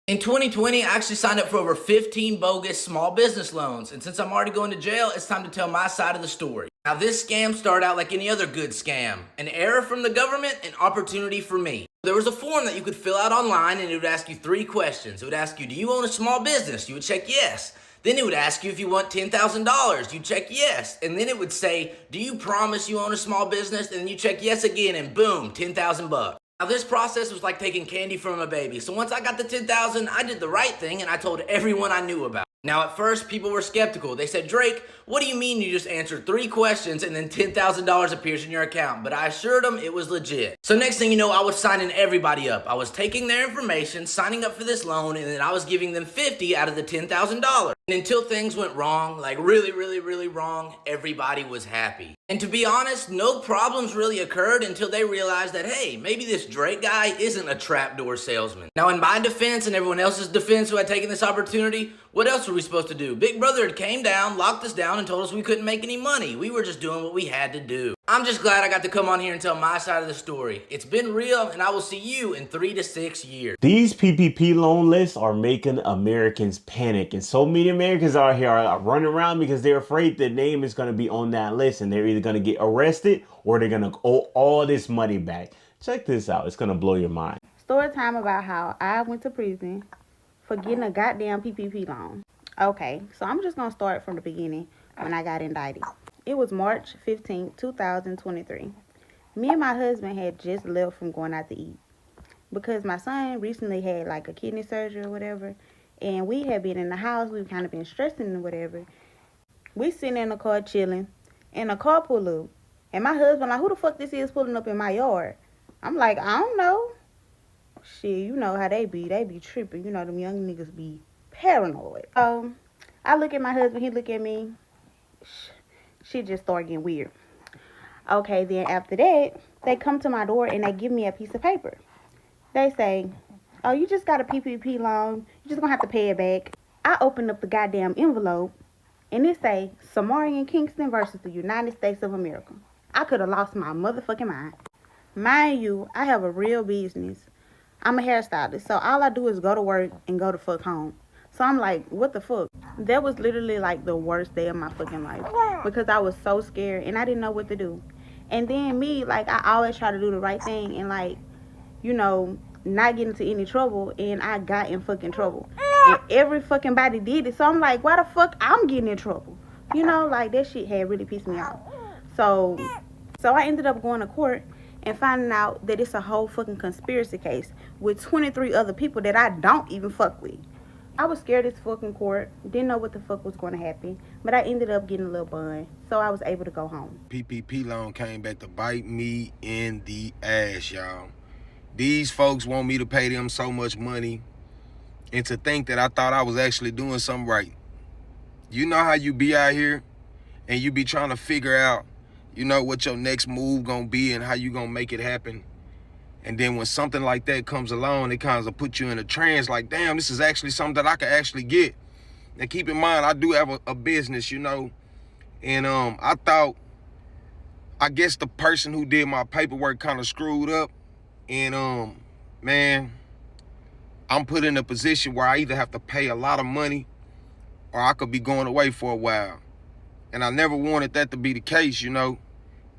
In 2020, I actually signed up for over 15 bogus small business loans, and since I'm already going to jail, it's time to tell my side of the story. Now, this scam started out like any other good scam. An error from the government, an opportunity for me. There was a form that you could fill out online, and it would ask you 3 questions. It would ask you, do you own a small business? You would check yes. Then it would ask you if you want $10,000. You check yes. And then it would say, do you promise you own a small business? And then you check yes again, and boom, 10,000 bucks. Now, this process was like taking candy from a baby. So once I got the 10,000, I did the right thing and I told everyone I knew about. Now, at first, people were skeptical. They said, Drake, what do you mean you just answered 3 questions and then $10,000 appears in your account? But I assured them it was legit. So next thing you know, I was signing everybody up. I was taking their information, signing up for this loan, and then I was giving them $50 out of the $10,000. And until things went wrong, like really wrong, everybody was happy. And to be honest, no problems really occurred until they realized that, hey, maybe this Drake guy isn't a trapdoor salesman. Now, in my defense and everyone else's defense who had taken this opportunity, what else were we supposed to do? Big Brother had came down, locked us down, and told us we couldn't make any money. We were just doing what we had to do. I'm just glad I got to come on here and tell my side of the story. It's been real, and I will see you in 3 to 6 years. These PPP loan lists are making Americans panic, and so many Americans out here are running around because they're afraid their name is going to be on that list, and they're either going to get arrested or they're going to owe all this money back. Check this out. It's going to blow your mind. Story time about how I went to prison for getting a goddamn PPP loan. Okay, so I'm just going to start from the beginning when I got indicted. It was March 15, 2023. Me and my husband had just left from going out to eat because my son recently had like a kidney surgery or whatever, and we had been in the house. We've kind of been stressing and whatever. We sitting in the car chilling, and a car pulled up, and my husband like, who the fuck this is pulling up in my yard? I'm like, I don't know. Shit, you know how they be tripping. You know them young niggas be paranoid. I look at my husband, he look at me. Shit just started getting weird. Okay, then after that, they come to my door and they give me a piece of paper. They say, oh, you just got a PPP loan. You're just gonna have to pay it back. I opened up the goddamn envelope and it say, Samari and Kingston versus the United States of America. I could have lost my motherfucking mind. Mind you, I have a real business. I'm a hairstylist, so all I do is go to work and go to fuck home. So I'm like, what the fuck? That was literally like the worst day of my fucking life because I was so scared and I didn't know what to do. And then me, like, I always try to do the right thing and, like, you know, not get into any trouble, and I got in fucking trouble. And every fucking body did it. So I'm like, why the fuck I'm getting in trouble? You know, like, that shit had really pissed me off. So I ended up going to court and finding out that it's a whole fucking conspiracy case with 23 other people that I don't even fuck with. I was scared as fucking court, didn't know what the fuck was going to happen, but I ended up getting a little bun, so I was able to go home. PPP loan came back to bite me in the ass, y'all. These folks want me to pay them so much money, and to think that I thought I was actually doing something right. You know how you be out here, and you be trying to figure out, you know, what your next move gonna be and how you gonna make it happen. And then when something like that comes along, it kind of puts you in a trance like, damn, this is actually something that I can actually get. Now, keep in mind, I do have a business, you know. And I thought, I guess the person who did my paperwork kind of screwed up. And, man, I'm put in a position where I either have to pay a lot of money or I could be going away for a while. And I never wanted that to be the case, you know.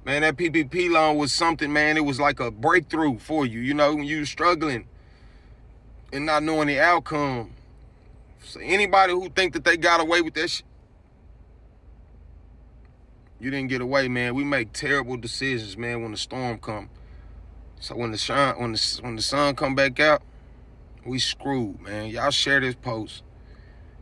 Man, that PPP loan was something, man. It was like a breakthrough for you, you know, when you were struggling and not knowing the outcome. So anybody who think that they got away with that shit, you didn't get away, man. We make terrible decisions, man, when the storm come. So when the sun come back out, we screwed, man. Y'all share this post.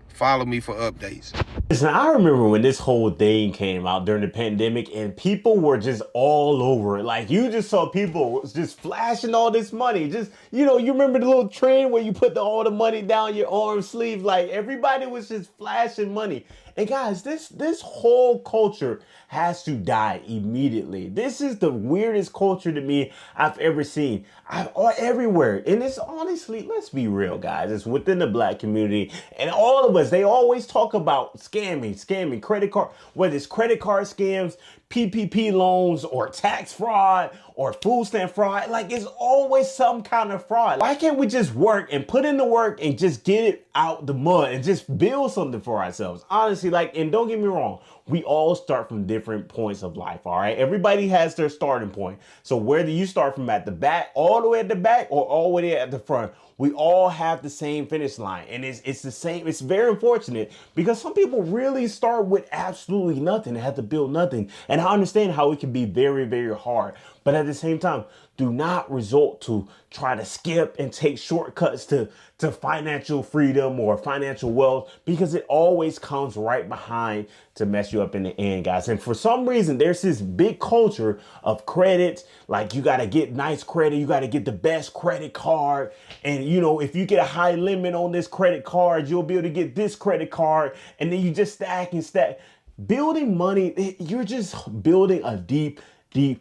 Follow me for updates. Listen, I remember when this whole thing came out during the pandemic and people were just all over it. Like, you just saw people just flashing all this money. Just, you know, you remember the little trend where you put all the money down your arm sleeve? Like, everybody was just flashing money. And guys, this whole culture has to die immediately. This is the weirdest culture to me I've ever seen. Everywhere. And it's honestly, let's be real, guys. It's within the black community. And all of us, they always talk about scamming, credit card, whether it's credit card scams, PPP loans or tax fraud or food stamp fraud. Like, it's always some kind of fraud. Why can't we just work and put in the work and just get it out the mud and just build something for ourselves? Honestly, like, and don't get me wrong, we all start from different points of life, all right? Everybody has their starting point. So whether you start from at the back, all the way at the back, or all the way at the front, we all have the same finish line. And it's the same. It's very unfortunate because some people really start with absolutely nothing and have to build nothing. And I understand how it can be very, very hard. But at the same time, do not resort to try to skip and take shortcuts to financial freedom or financial wealth, because it always comes right behind to mess you up in the end, guys. And for some reason, there's this big culture of credit. Like, you got to get nice credit. You got to get the best credit card. And, you know, if you get a high limit on this credit card, you'll be able to get this credit card. And then you just stack and stack. Building money, you're just building a deep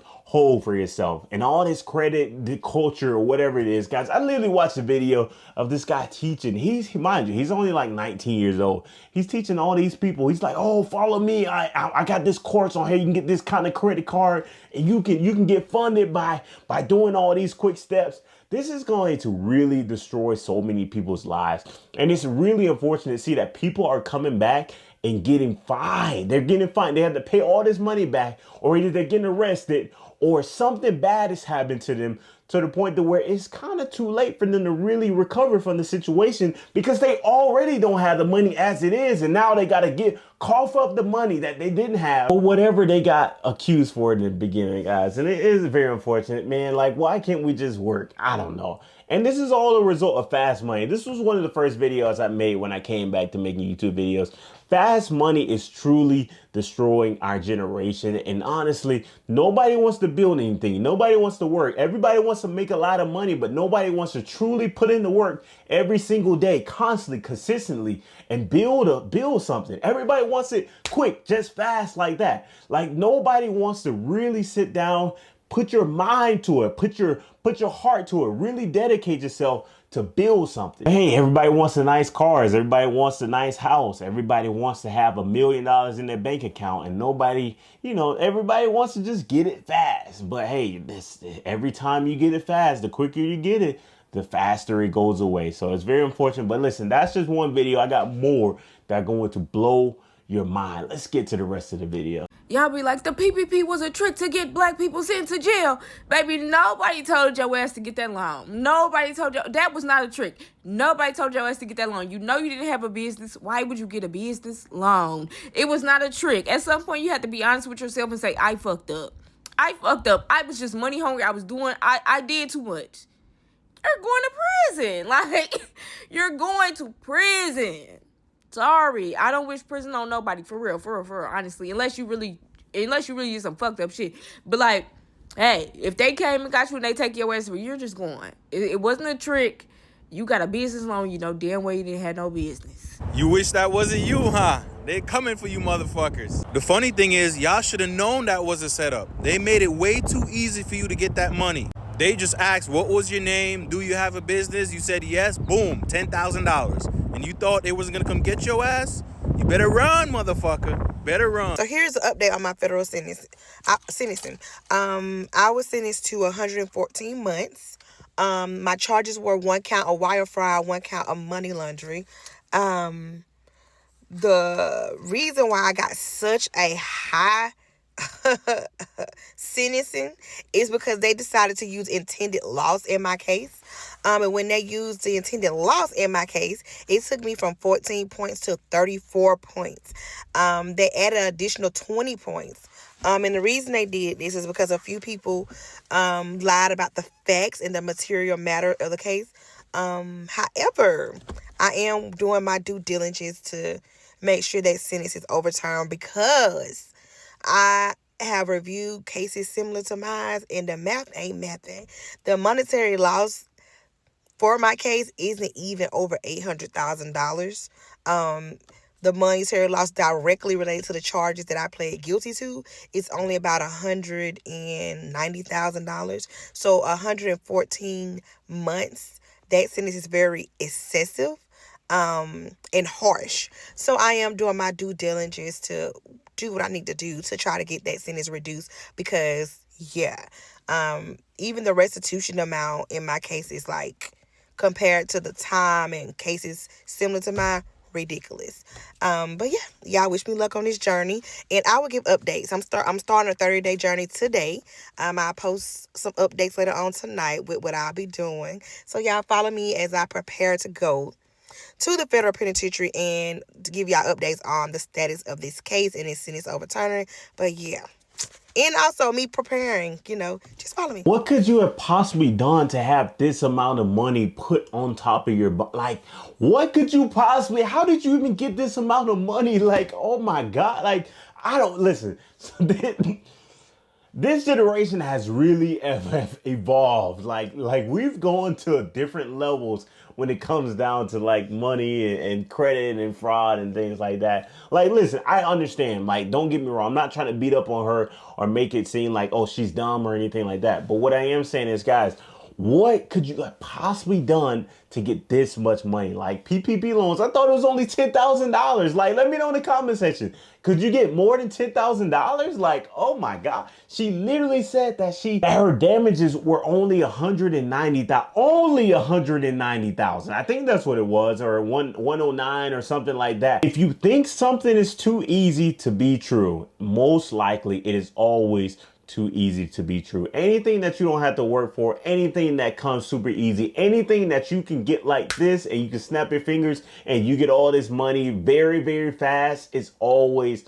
hole for yourself. And all this credit, the culture, or whatever it is, guys. I literally watched a video of this guy teaching. Mind you, he's only like 19 years old. He's teaching all these people. He's like, oh, follow me. I got this course on here. You can get this kind of credit card, and you can get funded by doing all these quick steps. This is going to really destroy so many people's lives. And it's really unfortunate to see that people are coming back and getting fined. They're getting fined. They have to pay all this money back, or either they're getting arrested, or something bad has happened to them to the point to where it's kind of too late for them to really recover from the situation, because they already don't have the money as it is. And now they got to cough up the money that they didn't have, or whatever they got accused for in the beginning, guys. And it is very unfortunate, man. Like, why can't we just work? I don't know. And this is all a result of fast money. This was one of the first videos I made when I came back to making YouTube videos. Fast money is truly destroying our generation. And honestly, nobody wants to build anything. Nobody wants to work. Everybody wants to make a lot of money, but nobody wants to truly put in the work every single day, constantly, consistently, and build something. Everybody wants it quick, just fast like that. Like, nobody wants to really sit down, put your mind to it, put your heart to it, really dedicate yourself to build something. Hey, everybody wants a nice cars. Everybody wants a nice house. Everybody wants to have $1 million in their bank account, and nobody, everybody wants to just get it fast. But hey, every time you get it fast, the quicker you get it, the faster it goes away. So it's very unfortunate. But listen, that's just one video. I got more that are going to blow your mind. Let's get to the rest of the video. Y'all be like, the PPP was a trick to get black people sent to jail. Baby, nobody told your ass to get that loan. Nobody told you. That was not a trick. Nobody told your ass to get that loan. You know you didn't have a business. Why would you get a business loan? It was not a trick. At some point, you have to be honest with yourself and say, I fucked up. I fucked up. I was just money hungry. I did too much. You're going to prison. Like, you're going to prison. Sorry, I don't wish prison on nobody, for real, honestly, unless you really did some fucked up shit. But like, hey, if they came and got you and they take your ass, you're just going. It wasn't a trick. You got a business loan, you know damn well you didn't have no business. You wish that wasn't you, huh? They coming for you motherfuckers. The funny thing is, y'all should have known that was a setup. They made it way too easy for you to get that money. They just asked, what was your name? Do you have a business? You said yes. Boom, $10,000. And you thought they wasn't gonna come get your ass? You better run, motherfucker. Better run. So here's the update on my federal sentencing. I was sentenced to 114 months. My charges were 1 count of wire fraud, 1 count of money laundering. The reason why I got such a high sentencing is because they decided to use intended loss in my case. And when they used the intended loss in my case, it took me from 14 points to 34 points. They added an additional 20 points. And the reason they did this is because a few people lied about the facts and the material matter of the case. However, I am doing my due diligence to make sure that sentence is overturned, because I have reviewed cases similar to mine, and the math ain't mathing. The monetary loss for my case isn't even over $800,000. The monetary loss directly related to the charges that I pled guilty to is only about $190,000. So 114 months, that sentence is very excessive and harsh. So I am doing my due diligence to do what I need to do to try to get that sentence reduced, because yeah, even the restitution amount in my case is like, compared to the time and cases similar to mine, ridiculous. But yeah, y'all wish me luck on this journey, and I will give updates. I'm starting a 30-day journey today. I'll post some updates later on tonight with what I'll be doing. So y'all follow me as I prepare to go to the federal penitentiary and to give y'all updates on the status of this case and its sentence overturning. But yeah. And also me preparing, just follow me. What could you have possibly done to have this amount of money put on top of your, like, what could you possibly, how did you even get this amount of money? Like, oh my God, like, I don't, listen, this generation has really evolved. Like we've gone to different levels when it comes down to like money and credit and fraud and things like that. Like, listen, I understand. Like, don't get me wrong. I'm not trying to beat up on her or make it seem like, oh, she's dumb or anything like that. But what I am saying is, guys, what could you have possibly done to get this much money? Like PPP loans, I thought it was only $10,000. Like, let me know in the comment section. Could you get more than $10,000? Like, oh my God. She literally said that her damages were only $190,000. Only $190,000. I think that's what it was, or 109 or something like that. If you think something is too easy to be true, most likely it is always too easy to be true. Anything that you don't have to work for, anything that comes super easy, anything that you can get like this and you can snap your fingers and you get all this money very, very fast, is always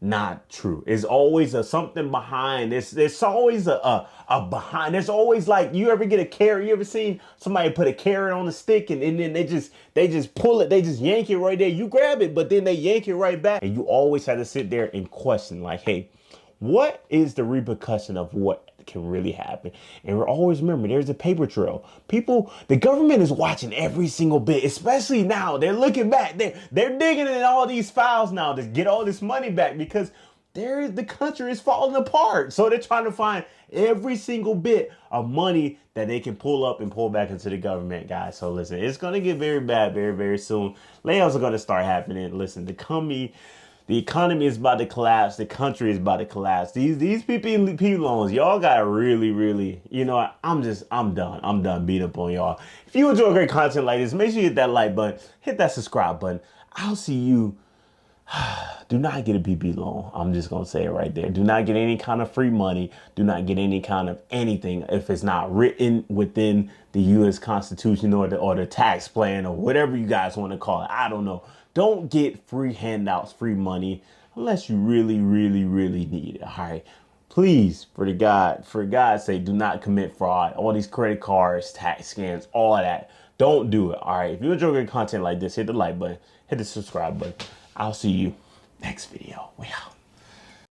not true. There's always something behind. There's always a behind. There's always, like, you ever get a carrot? You ever seen somebody put a carrot on a stick and then they just pull it, they just yank it right there. You grab it, but then they yank it right back. And you always have to sit there and question, like, hey, what is the repercussion of what can really happen? And always remember, there's a paper trail. The government is watching every single bit, especially now. They're looking back. They're digging in all these files now to get all this money back, because the country is falling apart. So they're trying to find every single bit of money that they can pull up and pull back into the government, guys. So listen, it's going to get very bad very, very soon. Layoffs are going to start happening. Listen, the economy is about to collapse. The country is about to collapse. These PPP loans, y'all gotta really, really, I'm done. I'm done beating up on y'all. If you enjoy great content like this, make sure you hit that like button, hit that subscribe button. I'll see you. Do not get a PPP loan. I'm just gonna say it right there. Do not get any kind of free money. Do not get any kind of anything if it's not written within the U.S. Constitution or the tax plan or whatever you guys want to call it. I don't know. Don't get free handouts, free money, unless you really, really, really need it. All right. Please, for God's sake, do not commit fraud. All these credit cards, tax scams, all of that. Don't do it. All right. If you enjoy good content like this, hit the like button, hit the subscribe button. I'll see you next video. We out.